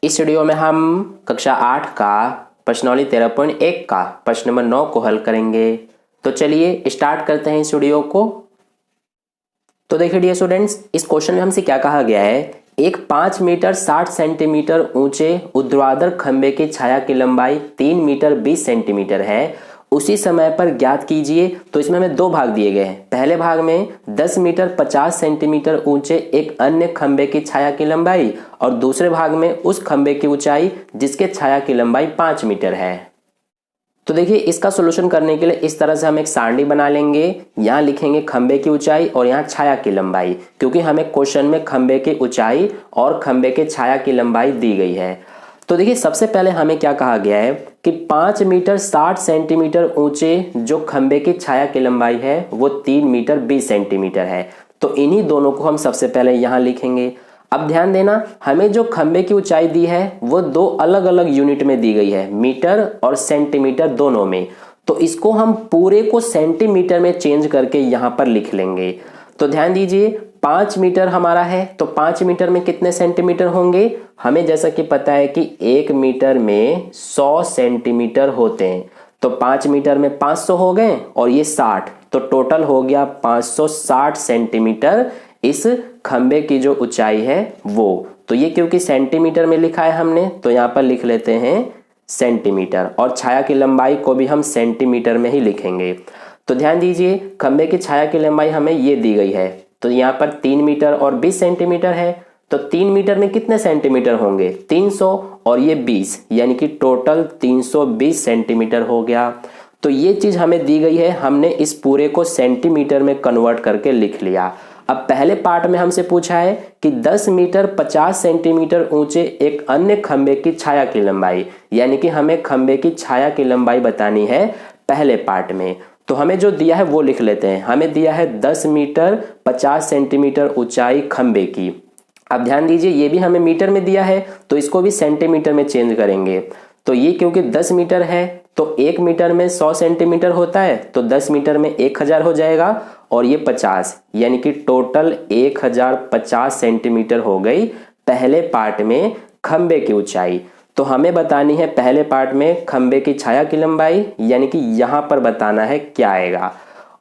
इस वीडियो में हम कक्षा 8 का प्रश्नावली 13.1 का प्रश्न नंबर 9 को हल करेंगे। तो चलिए स्टार्ट करते हैं इस वीडियो को। तो देखिए डियर स्टूडेंट्स, इस क्वेश्चन में हमसे क्या कहा गया है, एक 5 मीटर 60 सेंटीमीटर ऊंचे ऊर्ध्वाधर खंबे की छाया की लंबाई 3 मीटर 20 सेंटीमीटर है, उसी समय पर ज्ञात कीजिए। तो इसमें हमें दो भाग दिए गए हैं। पहले भाग में 10 मीटर 50 सेंटीमीटर ऊंचे एक अन्य खंबे की छाया की लंबाई और दूसरे भाग में उस खंबे की ऊंचाई जिसके छाया की लंबाई 5 मीटर है। तो देखिए इसका सॉल्यूशन करने के लिए इस तरह से हम एक सारणी बना लेंगे। यहाँ लिखेंगे खंबे की ऊंचाई और यहाँ छाया की लंबाई, क्योंकि हमें क्वेश्चन में खंबे की ऊंचाई और खंबे के छाया की लंबाई दी गई है। तो देखिए सबसे पहले हमें क्या कहा गया है कि 5 मीटर 60 सेंटीमीटर ऊंचे जो खंबे की छाया की लंबाई है वो 3 मीटर 20 सेंटीमीटर है। तो इन्हीं दोनों को हम सबसे पहले यहाँ लिखेंगे। अब ध्यान देना, हमें जो खंबे की ऊंचाई दी है वो दो अलग अलग यूनिट में दी गई है, मीटर और सेंटीमीटर दोनों में। तो इसको हम पूरे को सेंटीमीटर में चेंज करके यहाँ पर लिख लेंगे। तो ध्यान दीजिए 5 मीटर हमारा है, तो 5 मीटर में कितने सेंटीमीटर होंगे, हमें जैसा कि पता है कि 1 मीटर में 100 सेंटीमीटर होते हैं। तो 5 मीटर में 500 हो गए और ये 60, तो टोटल हो गया 560 सेंटीमीटर इस खंबे की जो ऊंचाई है वो। तो ये क्योंकि सेंटीमीटर में लिखा है हमने, तो यहाँ पर लिख लेते हैं सेंटीमीटर, और छाया की लंबाई को भी हम सेंटीमीटर में ही लिखेंगे। तो ध्यान दीजिए खंबे की छाया की लंबाई हमें ये दी गई है, तो यहाँ पर 3 मीटर और 20 सेंटीमीटर है। तो 3 मीटर में कितने सेंटीमीटर होंगे, 300, और ये 20, यानी कि टोटल 320 सेंटीमीटर हो गया। तो ये चीज हमें दी गई है, हमने इस पूरे को सेंटीमीटर में कन्वर्ट करके लिख लिया। अब पहले पार्ट में हमसे पूछा है कि 10 मीटर 50 सेंटीमीटर ऊंचे एक अन्य खंबे की छाया की लंबाई, यानी कि हमें खंबे की छाया की लंबाई बतानी है पहले पार्ट में। तो हमें जो दिया है वो लिख लेते हैं। हमें दिया है 10 मीटर 50 सेंटीमीटर ऊंचाई खंबे की। अब ध्यान दीजिए ये भी हमें मीटर में दिया है, तो इसको भी सेंटीमीटर में चेंज करेंगे। तो ये क्योंकि 10 मीटर है तो 1 मीटर में 100 सेंटीमीटर होता है, तो 10 मीटर में 1000 हो जाएगा, और ये 50, यानी कि टोटल 1050 सेंटीमीटर हो गई पहले पार्ट में खंबे की ऊंचाई। तो हमें बतानी है पहले पार्ट में खंबे की छाया की लंबाई, यानी कि यहां पर बताना है क्या आएगा।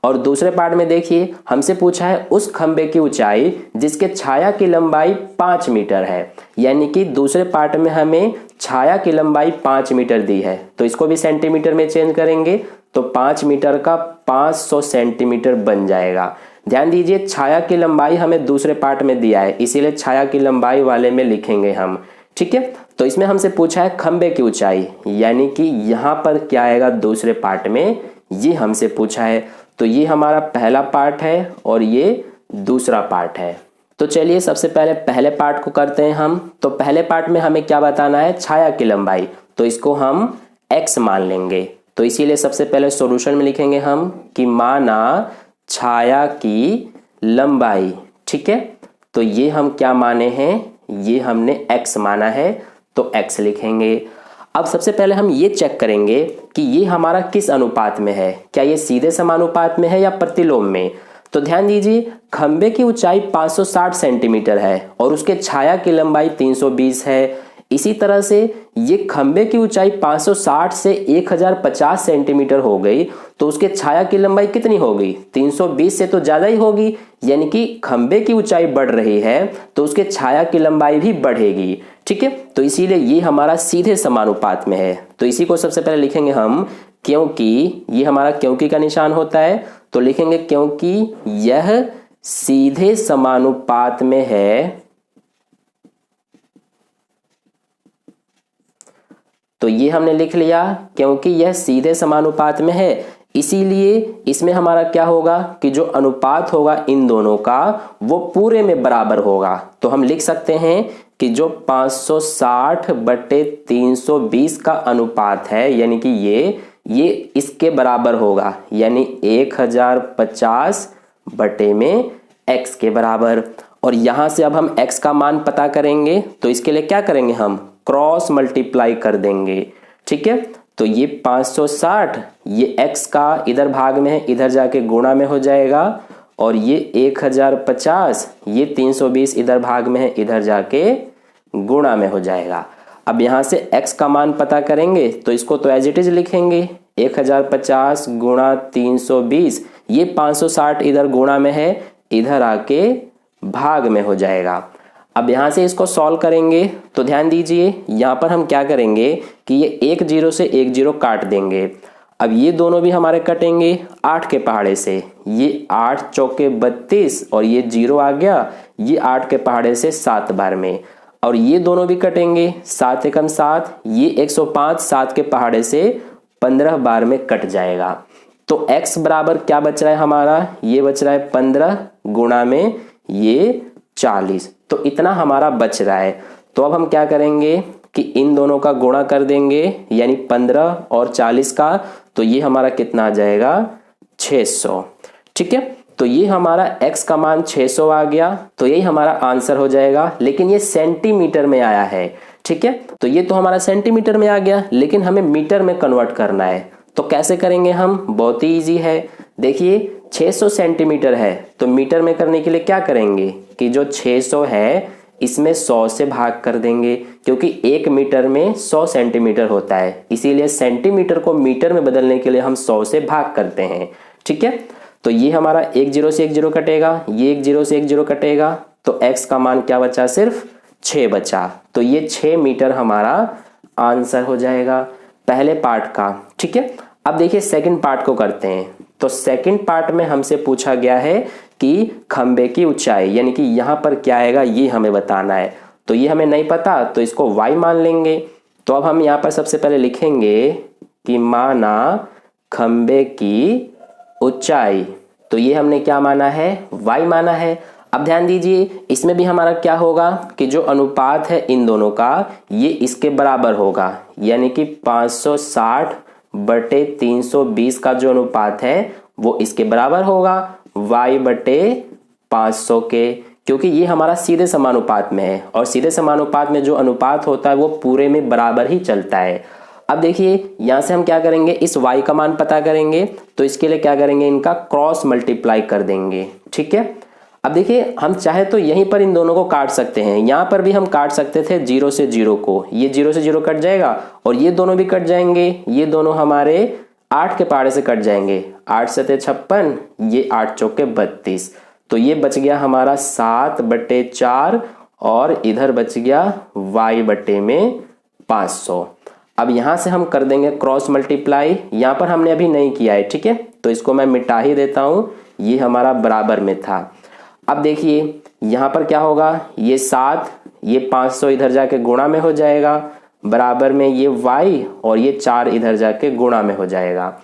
और दूसरे पार्ट में देखिए हमसे पूछा है उस खंबे की ऊंचाई जिसके छाया की लंबाई 5 मीटर है, यानी कि दूसरे पार्ट में हमें छाया की लंबाई 5 मीटर दी है, तो इसको भी सेंटीमीटर में चेंज करेंगे, तो 5 मीटर का 500 सेंटीमीटर बन जाएगा। ध्यान दीजिए छाया की लंबाई हमें दूसरे पार्ट में दिया है, इसीलिए छाया की लंबाई वाले में लिखेंगे हम, ठीक है। तो इसमें हमसे पूछा है खंबे की ऊंचाई, यानी कि यहां पर क्या आएगा दूसरे पार्ट में, ये हमसे पूछा है। तो ये हमारा पहला पार्ट है और ये दूसरा पार्ट है। तो चलिए सबसे पहले पहले पार्ट को करते हैं हम। तो पहले पार्ट में हमें क्या बताना है, छाया की लंबाई, तो इसको हम x मान लेंगे। तो इसीलिए सबसे पहले सॉल्यूशन में लिखेंगे हम कि माना छाया की लंबाई, ठीक है। तो ये हम क्या माने हैं, ये हमने x माना है, तो x लिखेंगे। अब सबसे पहले हम ये चेक करेंगे कि ये हमारा किस अनुपात में है, क्या ये सीधे समानुपात में है या प्रतिलोम में। तो ध्यान दीजिए खंबे की ऊंचाई 560 सेंटीमीटर है और उसके छाया की लंबाई 320 है। इसी तरह से ये खंबे की ऊंचाई 560 से 1050 सेंटीमीटर हो गई, तो उसके छाया की लंबाई कितनी होगी, 320 से तो ज्यादा ही होगी, यानी कि खंबे की ऊंचाई बढ़ रही है तो उसके छाया की लंबाई भी बढ़ेगी, ठीक है। तो इसीलिए ये हमारा सीधे समानुपात में है। तो इसी को सबसे पहले लिखेंगे हम क्योंकि, ये हमारा क्योंकि का निशान होता है, तो लिखेंगे क्योंकि यह सीधे समानुपात में है, तो ये हमने लिख लिया क्योंकि यह सीधे समानुपात में है। इसीलिए इसमें हमारा क्या होगा कि जो अनुपात होगा इन दोनों का वो पूरे में बराबर होगा। तो हम लिख सकते हैं कि जो 560/320 का अनुपात है, यानी कि ये इसके बराबर होगा, यानी 1050 बटे में x के बराबर। और यहां से अब हम x का मान पता करेंगे, तो इसके लिए क्या करेंगे, हम क्रॉस मल्टीप्लाई कर देंगे, ठीक है। तो ये 560, ये x का इधर भाग में है, इधर जाके गुणा में हो जाएगा, और ये 1050, ये 320 इधर भाग में है, इधर जाके गुणा में हो जाएगा। अब यहाँ से x का मान पता करेंगे तो इसको तो एज इट इज लिखेंगे 1050 गुणा 320, ये 560 इधर गुणा में है, इधर आके भाग में हो जाएगा। अब यहाँ से इसको सॉल्व करेंगे तो ध्यान दीजिए यहाँ पर हम क्या करेंगे कि ये एक जीरो से एक जीरो काट देंगे। अब ये दोनों भी हमारे कटेंगे 8 के पहाड़े से, ये 8 चौके 32 और ये जीरो आ गया, ये 8 के पहाड़े से 7 बार में, और ये दोनों भी कटेंगे 7 एकम 7, ये 105 7 के पहाड़े से 15 बार में कट जाएगा। तो x बराबर क्या बच रहा है हमारा, ये बच रहा है 15 गुणा में ये 40, तो इतना हमारा बच रहा है। तो अब हम क्या करेंगे कि इन दोनों का गुणा कर देंगे, यानी 15 और 40 का, तो ये हमारा कितना आ जाएगा 600। ठीक है, तो ये हमारा x का मान 600 आ गया, तो यही हमारा आंसर हो जाएगा। लेकिन ये सेंटीमीटर में आया है। ठीक है, तो ये तो हमारा सेंटीमीटर में आ गया, लेकिन हमें मीटर में कन्वर्ट करना है। तो कैसे करेंगे हम, बहुत ही ईजी है। देखिए 600 सेंटीमीटर है, तो मीटर में करने के लिए क्या करेंगे कि जो 600 है इसमें 100 से भाग कर देंगे, क्योंकि 1 मीटर में 100 सेंटीमीटर होता है, इसीलिए सेंटीमीटर को मीटर में बदलने के लिए हम 100 से भाग करते हैं। ठीक है, तो ये हमारा एक जीरो से एक जीरो कटेगा, ये एक जीरो से एक जीरो कटेगा, तो x का मान क्या बचा, सिर्फ 6 बचा। तो ये 6 मीटर हमारा आंसर हो जाएगा पहले पार्ट का। ठीक है, अब देखिए सेकंड पार्ट को करते हैं। तो सेकंड पार्ट में हमसे पूछा गया है कि खंबे की ऊंचाई, यानी कि यहाँ पर क्या आएगा ये हमें बताना है। तो ये हमें नहीं पता, तो इसको y मान लेंगे। तो अब हम यहाँ पर सबसे पहले लिखेंगे कि माना खंबे की ऊंचाई, तो ये हमने क्या माना है, y माना है। अब ध्यान दीजिए इसमें भी हमारा क्या होगा कि जो अनुपात है इन दोनों का ये इसके बराबर होगा, यानी कि 560 बटे 320 का जो अनुपात है वो इसके बराबर होगा y बटे 500 के, क्योंकि ये हमारा सीधे समानुपात में है, और सीधे समानुपात में जो अनुपात होता है वो पूरे में बराबर ही चलता है। अब देखिए यहाँ से हम क्या करेंगे, इस y का मान पता करेंगे, तो इसके लिए क्या करेंगे, इनका क्रॉस मल्टीप्लाई कर देंगे। ठीक है, अब देखिए हम चाहे तो यहीं पर इन दोनों को काट सकते हैं, यहाँ पर भी हम काट सकते थे जीरो से जीरो को, ये जीरो से जीरो कट जाएगा और ये दोनों भी कट जाएंगे, ये दोनों हमारे 8 के पहाड़े से कट जाएंगे, 8 सते 56, ये 8 चौके 32, तो ये बच गया हमारा 7 बटे 4 और इधर बच गया y बटे में 500। अब यहाँ से हम कर देंगे क्रॉस मल्टीप्लाई, यहाँ पर हमने अभी नहीं किया है। ठीक है, तो इसको मैं मिटा ही देता हूँ, ये हमारा बराबर में था। अब देखिए यहाँ पर क्या होगा, ये 7, ये 500 इधर जाके गुणा में हो जाएगा, बराबर में ये y और ये 4 इधर जाके गुणा में हो जाएगा।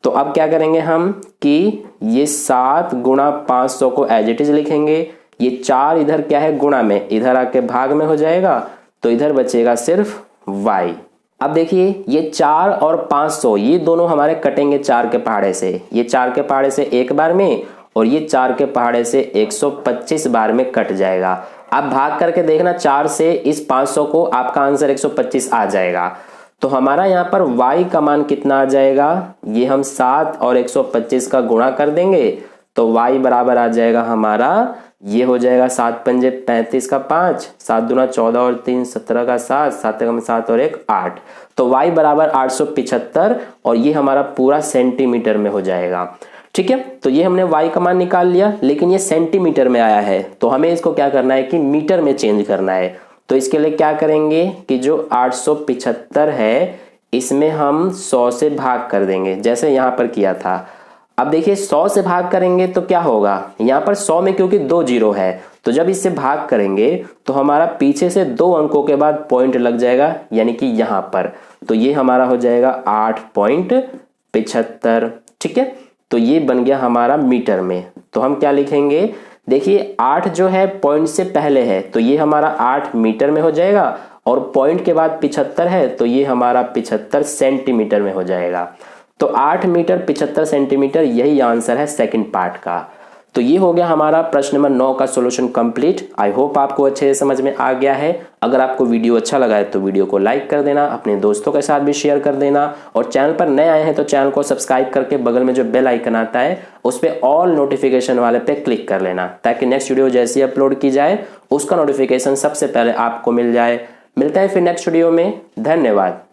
तो अब क्या करेंगे हम कि ये 7 गुणा 500 को एज इट इज लिखेंगे, ये 4 इधर क्या है गुणा में, इधर आके भाग में हो जाएगा, तो इधर बचेगा सिर्फ y। अब देखिए ये 4 और 500 ये दोनों हमारे कटेंगे 4 के पहाड़े से, ये 4 के पहाड़े से एक बार में और ये 4 के पहाड़े से 125 बार में कट जाएगा। आप भाग करके देखना 4 से इस 500 को, आपका आंसर 125 आ जाएगा। तो हमारा यहाँ पर y का मान कितना आ जाएगा, ये हम 7 और 125 का गुणा कर देंगे, तो y बराबर आ जाएगा हमारा, ये हो जाएगा 7 पंजे 35 का 5, 7 दूना 14 और 3 17 का 7, 7 एकम 7 और 1 8, तो y बराबर 875 और ये हमारा पूरा सेंटीमीटर में हो जाएगा। ठीक है, तो ये हमने y का मान निकाल लिया, लेकिन ये सेंटीमीटर में आया है, तो हमें इसको क्या करना है कि मीटर में चेंज करना है। तो इसके लिए क्या करेंगे कि जो 875 है इसमें हम 100 से भाग कर देंगे, जैसे यहाँ पर किया था। अब देखिए 100 से भाग करेंगे तो क्या होगा, यहाँ पर 100 में क्योंकि 2 जीरो है, तो जब इससे भाग करेंगे तो हमारा पीछे से 2 अंकों के बाद पॉइंट लग जाएगा, यानी कि यहाँ पर, तो ये हमारा हो जाएगा 8.75। ठीक है, तो ये बन गया हमारा मीटर में। तो हम क्या लिखेंगे, देखिए 8 जो है पॉइंट से पहले है, तो ये हमारा 8 मीटर में हो जाएगा, और पॉइंट के बाद 75 है, तो ये हमारा 75 सेंटीमीटर में हो जाएगा। तो 8 मीटर 75 सेंटीमीटर, यही आंसर है सेकंड पार्ट का। तो ये हो गया हमारा प्रश्न नंबर 9 का सॉल्यूशन कंप्लीट। आई होप आपको अच्छे से समझ में आ गया है। अगर आपको वीडियो अच्छा लगा है तो वीडियो को लाइक कर देना, अपने दोस्तों के साथ भी शेयर कर देना, और चैनल पर नए आए हैं तो चैनल को सब्सक्राइब करके बगल में जो बेल आइकन आता है उस पर ऑल नोटिफिकेशन वाले पे क्लिक कर लेना, ताकि नेक्स्ट वीडियो जैसी अपलोड की जाए उसका नोटिफिकेशन सबसे पहले आपको मिल जाए। मिलते हैं फिर नेक्स्ट वीडियो में। धन्यवाद।